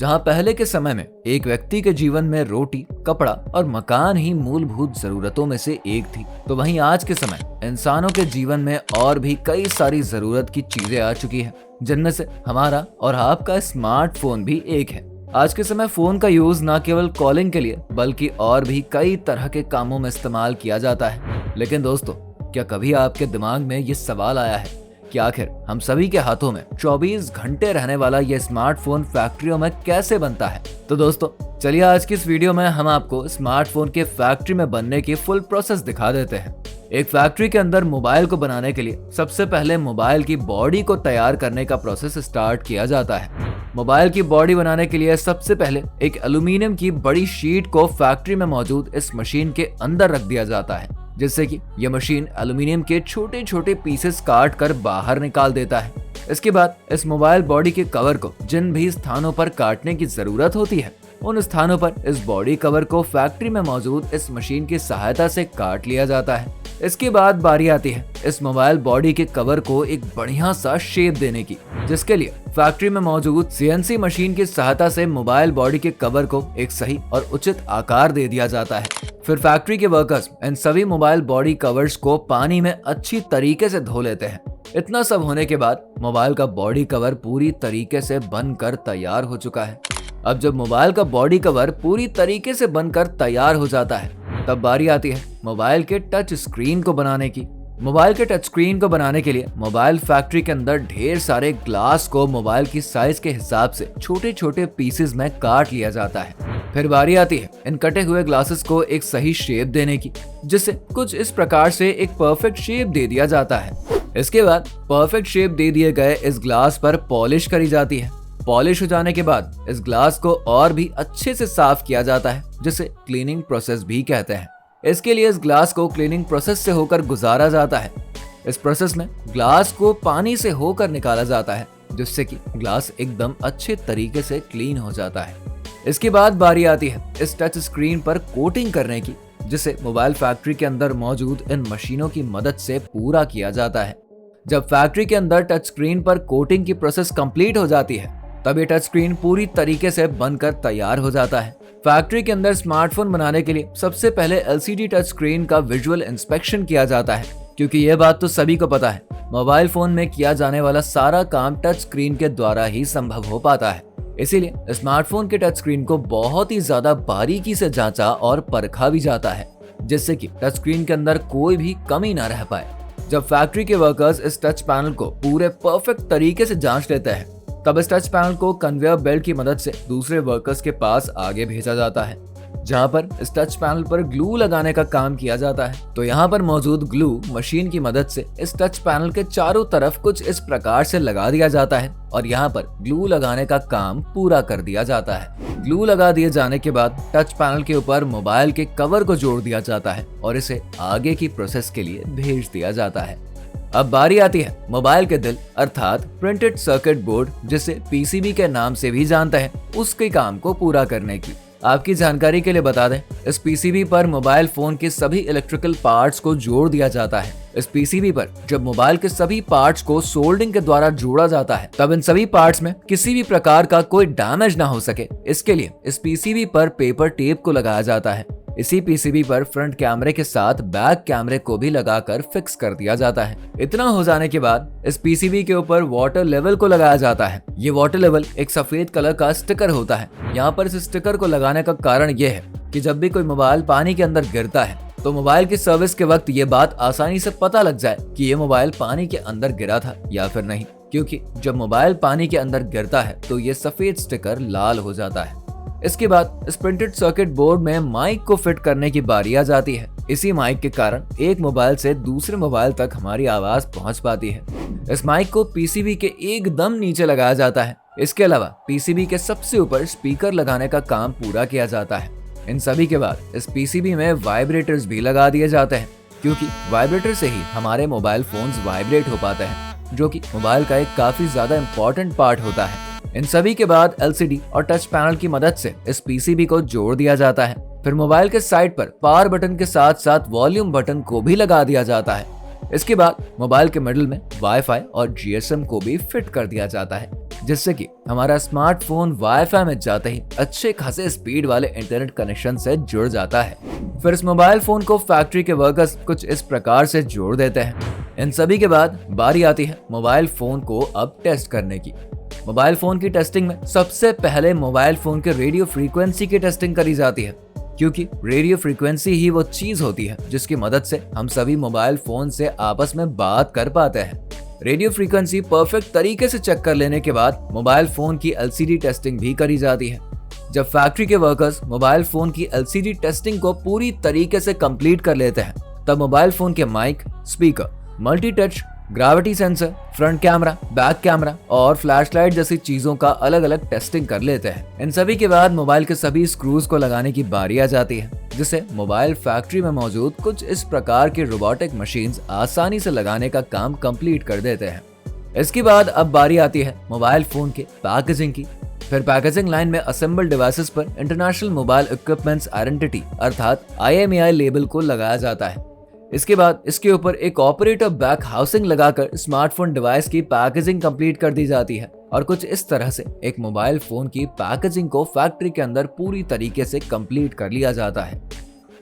जहां पहले के समय में एक व्यक्ति के जीवन में रोटी, कपड़ा और मकान ही मूलभूत जरूरतों में से एक थी, तो वहीं आज के समय इंसानों के जीवन में और भी कई सारी जरूरत की चीजें आ चुकी है, जिनमें से हमारा और आपका स्मार्टफोन भी एक है। आज के समय फोन का यूज न केवल कॉलिंग के लिए बल्कि और भी कई तरह के कामों में इस्तेमाल किया जाता है। लेकिन दोस्तों, क्या कभी आपके दिमाग में ये सवाल आया है कि आखिर हम सभी के हाथों में 24 घंटे रहने वाला ये स्मार्टफोन फैक्ट्रियों में कैसे बनता है? तो दोस्तों, चलिए आज की इस वीडियो में हम आपको स्मार्टफोन के फैक्ट्री में बनने की फुल प्रोसेस दिखा देते हैं। एक फैक्ट्री के अंदर मोबाइल को बनाने के लिए सबसे पहले मोबाइल की बॉडी को तैयार करने का प्रोसेस स्टार्ट किया जाता है। मोबाइल की बॉडी बनाने के लिए सबसे पहले एक एल्यूमिनियम की बड़ी शीट को फैक्ट्री में मौजूद इस मशीन के अंदर रख दिया जाता है, जिससे कि यह मशीन एल्यूमिनियम के छोटे छोटे पीसेस काट कर बाहर निकाल देता है। इसके बाद इस मोबाइल बॉडी के कवर को जिन भी स्थानों पर काटने की जरूरत होती है, उन स्थानों पर इस बॉडी कवर को फैक्ट्री में मौजूद इस मशीन की सहायता से काट लिया जाता है। इसके बाद बारी आती है इस मोबाइल बॉडी के कवर को एक बढ़िया सा शेप देने की, जिसके लिए फैक्ट्री में मौजूद सीएनसी मशीन की सहायता से मोबाइल बॉडी के कवर को एक सही और उचित आकार दे दिया जाता है। फिर फैक्ट्री के वर्कर्स इन सभी मोबाइल बॉडी कवर्स को पानी में अच्छी तरीके से धो लेते हैं। इतना सब होने के बाद मोबाइल का बॉडी कवर पूरी तरीके से बनकर तैयार हो चुका है। अब जब मोबाइल का बॉडी कवर पूरी तरीके से बनकर तैयार हो जाता है, तब बारी आती है मोबाइल के टच स्क्रीन को बनाने की। मोबाइल के टच स्क्रीन को बनाने के लिए मोबाइल फैक्ट्री के अंदर ढेर सारे ग्लास को मोबाइल की साइज के हिसाब से छोटे छोटे पीसेस में काट लिया जाता है। फिर बारी आती है इन कटे हुए ग्लासेस को एक सही शेप देने की, जिससे कुछ इस प्रकार से एक परफेक्ट शेप दे दिया जाता है। इसके बाद परफेक्ट शेप दे दिए गए इस ग्लास पर पॉलिश करी जाती है। पॉलिश हो जाने के बाद इस ग्लास को और भी अच्छे से साफ किया जाता है, जिसे क्लीनिंग प्रोसेस भी कहते हैं। इसके लिए इस ग्लास को क्लीनिंग प्रोसेस से होकर गुजारा जाता है। इस प्रोसेस में ग्लास को पानी से होकर निकाला जाता है, जिससे कि ग्लास एकदम अच्छे तरीके से क्लीन हो जाता है। इसके बाद बारी आती है इस टच स्क्रीन पर कोटिंग करने की, जिसे मोबाइल फैक्ट्री के अंदर मौजूद इन मशीनों की मदद से पूरा किया जाता है। जब फैक्ट्री के अंदर टच स्क्रीन पर कोटिंग की प्रोसेस कंप्लीट हो जाती है, तब ये टच स्क्रीन पूरी तरीके से बनकर तैयार हो जाता है। फैक्ट्री के अंदर स्मार्टफोन बनाने के लिए सबसे पहले एलसीडी टच स्क्रीन का विजुअल इंस्पेक्शन किया जाता है, क्योंकि यह बात तो सभी को पता है, मोबाइल फोन में किया जाने वाला सारा काम टच स्क्रीन के द्वारा ही संभव हो पाता है। इसीलिए स्मार्टफोन के टच स्क्रीन को बहुत ही ज्यादा बारीकी से जांचा और परखा भी जाता है, जिससे कि टच स्क्रीन के अंदर कोई भी कमी ना रह पाए। जब फैक्ट्री के वर्कर्स इस टच पैनल को पूरे परफेक्ट तरीके से जांच लेते हैं, तब इस टच पैनल को कन्वेयर बेल्ट की मदद से दूसरे वर्कर्स के पास आगे भेजा जाता है, जहां पर इस टच पैनल पर ग्लू लगाने का काम किया जाता है। तो यहाँ पर मौजूद ग्लू मशीन की मदद से इस टच पैनल के चारों तरफ कुछ इस प्रकार से लगा दिया जाता है और यहाँ पर ग्लू लगाने का काम पूरा कर दिया जाता है। ग्लू लगा दिए जाने के बाद टच पैनल के ऊपर मोबाइल के कवर को जोड़ दिया जाता है और इसे आगे की प्रोसेस के लिए भेज दिया जाता है। अब बारी आती है मोबाइल के दिल अर्थात प्रिंटेड सर्किट बोर्ड, जिसे पीसीबी के नाम से भी जानते हैं, उसके काम को पूरा करने की। आपकी जानकारी के लिए बता दें, इस पीसीबी पर मोबाइल फोन के सभी इलेक्ट्रिकल पार्ट्स को जोड़ दिया जाता है। इस पीसीबी पर जब मोबाइल के सभी पार्ट्स को सोल्डरिंग के द्वारा जोड़ा जाता है, तब इन सभी पार्ट्स में किसी भी प्रकार का कोई डैमेज ना हो सके, इसके लिए इस पीसीबी पर पेपर टेप को लगाया जाता है। इसी पीसीबी पर फ्रंट कैमरे के साथ बैक कैमरे को भी लगाकर फिक्स कर दिया जाता है। इतना हो जाने के बाद इस पीसीबी के ऊपर वाटर लेवल को लगाया जाता है। ये वाटर लेवल एक सफेद कलर का स्टिकर होता है। यहाँ पर इस स्टिकर को लगाने का कारण ये है कि जब भी कोई मोबाइल पानी के अंदर गिरता है, तो मोबाइल की सर्विस के वक्त ये बात आसानी से पता लग जाए कि ये मोबाइल पानी के अंदर गिरा था या फिर नहीं, क्योंकि जब मोबाइल पानी के अंदर गिरता है तो ये सफेद स्टिकर लाल हो जाता है। इसके बाद इस प्रिंटेड सर्किट बोर्ड में माइक को फिट करने की बारी आ जाती है। इसी माइक के कारण एक मोबाइल से दूसरे मोबाइल तक हमारी आवाज पहुंच पाती है। इस माइक को पीसीबी के एकदम नीचे लगाया जाता है। इसके अलावा पीसीबी के सबसे ऊपर स्पीकर लगाने का काम पूरा किया जाता है। इन सभी के बाद इस पीसीबी में वाइब्रेटर्स भी लगा दिए जाते हैं, क्योंकि वाइब्रेटर से ही हमारे मोबाइल फोन्स वाइब्रेट हो पाते हैं, जो कि मोबाइल का एक काफी ज्यादा इम्पोर्टेंट पार्ट होता है। इन सभी के बाद एलसीडी और टच पैनल की मदद से इस पीसीबी को जोड़ दिया जाता है। फिर मोबाइल के साइड पर पावर बटन के साथ साथ वॉल्यूम बटन को भी लगा दिया जाता है। इसके बाद मोबाइल के मिडिल में वाईफाई और जीएसएम को भी फिट कर दिया जाता है। जिससे कि हमारा स्मार्टफोन वाईफाई में जाते ही अच्छे खासे स्पीड वाले इंटरनेट कनेक्शन से जुड़ जाता है। फिर इस मोबाइल फोन को फैक्ट्री के वर्कर्स कुछ इस प्रकार से जोड़ देते हैं। इन सभी के बाद बारी आती है मोबाइल फोन को अब टेस्ट करने की। मोबाइल फोन की टेस्टिंग में सबसे पहले मोबाइल फोन के रेडियो फ्रीक्वेंसी की टेस्टिंग करी जाती है, क्योंकि रेडियो फ्रीक्वेंसी ही वो चीज होती है जिसकी मदद से हम सभी मोबाइल फोन से आपस में बात कर पाते हैं। रेडियो फ्रीक्वेंसी परफेक्ट तरीके से चेक कर लेने के बाद मोबाइल फोन की एलसीडी टेस्टिंग भी करी जाती है। जब फैक्ट्री के वर्कर्स मोबाइल फोन की एलसीडी टेस्टिंग को पूरी तरीके से कंप्लीट कर लेते हैं, तब मोबाइल फोन के mic, speaker, multi touch, gravity sensor, front camera, back camera और फ्लैशलाइट जैसी चीजों का अलग अलग टेस्टिंग कर लेते हैं। इन सभी के बाद मोबाइल के सभी स्क्रूज को लगाने की बारी आ जाती है, जिसे मोबाइल फैक्ट्री में मौजूद कुछ इस प्रकार की रोबोटिक मशीन्स आसानी से लगाने का काम कंप्लीट कर देते हैं। इसके बाद अब बारी आती है मोबाइल फोन के पैकेजिंग की। फिर पैकेजिंग लाइन में असेंबल डिवाइसेस पर इंटरनेशनल मोबाइल इक्विपमेंट्स आइडेंटिटी अर्थात IMEI लेबल को लगाया जाता है। इसके बाद इसके ऊपर एक ऑपरेटर बैक हाउसिंग लगाकर स्मार्टफोन डिवाइस की पैकेजिंग कंप्लीट कर दी जाती है और कुछ इस तरह से एक मोबाइल फोन की पैकेजिंग को फैक्ट्री के अंदर पूरी तरीके से कंप्लीट कर लिया जाता है।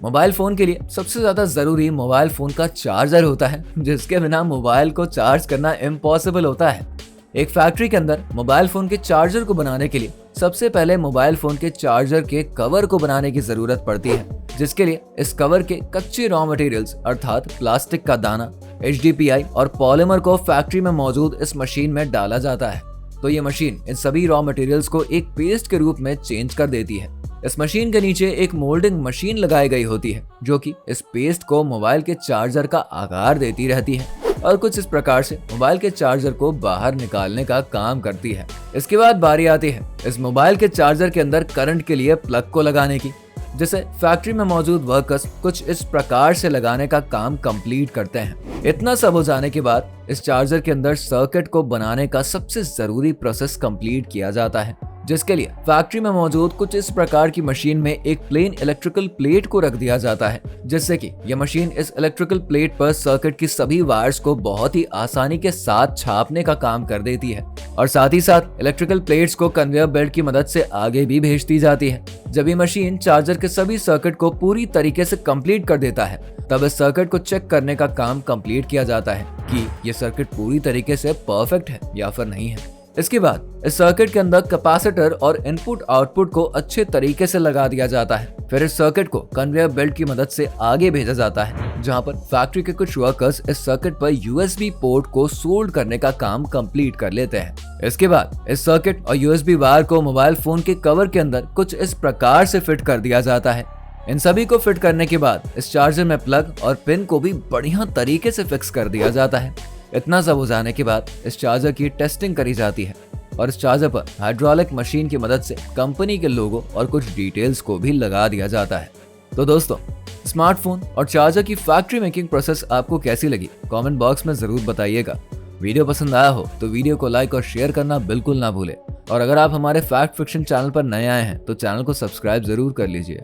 मोबाइल फोन के लिए सबसे ज्यादा जरूरी मोबाइल फोन का चार्जर होता है, जिसके बिना मोबाइल को चार्ज करना इम्पॉसिबल होता है। एक फैक्ट्री के अंदर मोबाइल फोन के चार्जर को बनाने के लिए सबसे पहले मोबाइल फोन के चार्जर के कवर को बनाने की जरूरत पड़ती है, जिसके लिए इस कवर के कच्चे रॉ मटेरियल्स अर्थात प्लास्टिक का दाना, HDPE और पॉलीमर को फैक्ट्री में मौजूद इस मशीन में डाला जाता है। तो ये मशीन इन सभी रॉ मटेरियल्स को एक पेस्ट के रूप में चेंज कर देती है। इस मशीन के नीचे एक मोल्डिंग मशीन लगाई गई होती है, जो कि इस पेस्ट को मोबाइल के चार्जर का आकार देती रहती है और कुछ इस प्रकार से मोबाइल के चार्जर को बाहर निकालने का काम करती है। इसके बाद बारी आती है इस मोबाइल के चार्जर के अंदर करंट के लिए प्लग को लगाने की, जिसे फैक्ट्री में मौजूद वर्कर्स कुछ इस प्रकार से लगाने का काम कंप्लीट करते हैं। इतना सब हो जाने के बाद इस चार्जर के अंदर सर्किट को बनाने का सबसे जरूरी प्रोसेस कंप्लीट किया जाता है, जिसके लिए फैक्ट्री में मौजूद कुछ इस प्रकार की मशीन में एक प्लेन इलेक्ट्रिकल प्लेट को रख दिया जाता है, जिससे कि यह मशीन इस इलेक्ट्रिकल प्लेट पर सर्किट की सभी वायर्स को बहुत ही आसानी के साथ छापने का काम कर देती है और साथ ही साथ इलेक्ट्रिकल प्लेट्स को कन्वेयर बेल्ट की मदद से आगे भी भेजती जाती है। जब ये मशीन चार्जर के सभी सर्किट को पूरी तरीके से कंप्लीट कर देता है, तब इस सर्किट को चेक करने का काम कंप्लीट किया जाता है कि ये सर्किट पूरी तरीके से परफेक्ट है या फिर नहीं है। इसके बाद इस सर्किट के अंदर कैपेसिटर और इनपुट आउटपुट को अच्छे तरीके से लगा दिया जाता है। फिर इस सर्किट को कन्वेयर बेल्ट की मदद से आगे भेजा जाता है, जहां पर फैक्ट्री के कुछ वर्कर्स इस सर्किट पर USB पोर्ट को सोल्ड करने का काम कंप्लीट कर लेते हैं। इसके बाद इस सर्किट और USB वायर को मोबाइल फोन के कवर के अंदर कुछ इस प्रकार से फिट कर दिया जाता है। इन सभी को फिट करने के बाद इस चार्जर में प्लग और पिन को भी बढ़िया तरीके से फिक्स कर दिया जाता है। इतना सब हो जाने के बाद इस चार्जर की टेस्टिंग करी जाती है और इस चार्जर पर हाइड्रोलिक मशीन की मदद से कंपनी के लोगो और कुछ डिटेल्स को भी लगा दिया जाता है। तो दोस्तों, स्मार्टफोन और चार्जर की फैक्ट्री मेकिंग प्रोसेस आपको कैसी लगी कमेंट बॉक्स में जरूर बताइएगा। वीडियो पसंद आया हो तो वीडियो को लाइक और शेयर करना बिल्कुल ना भूलें और अगर आप हमारे फैक्ट फिक्शन चैनल पर नए आए हैं तो चैनल को सब्सक्राइब जरूर कर लीजिए।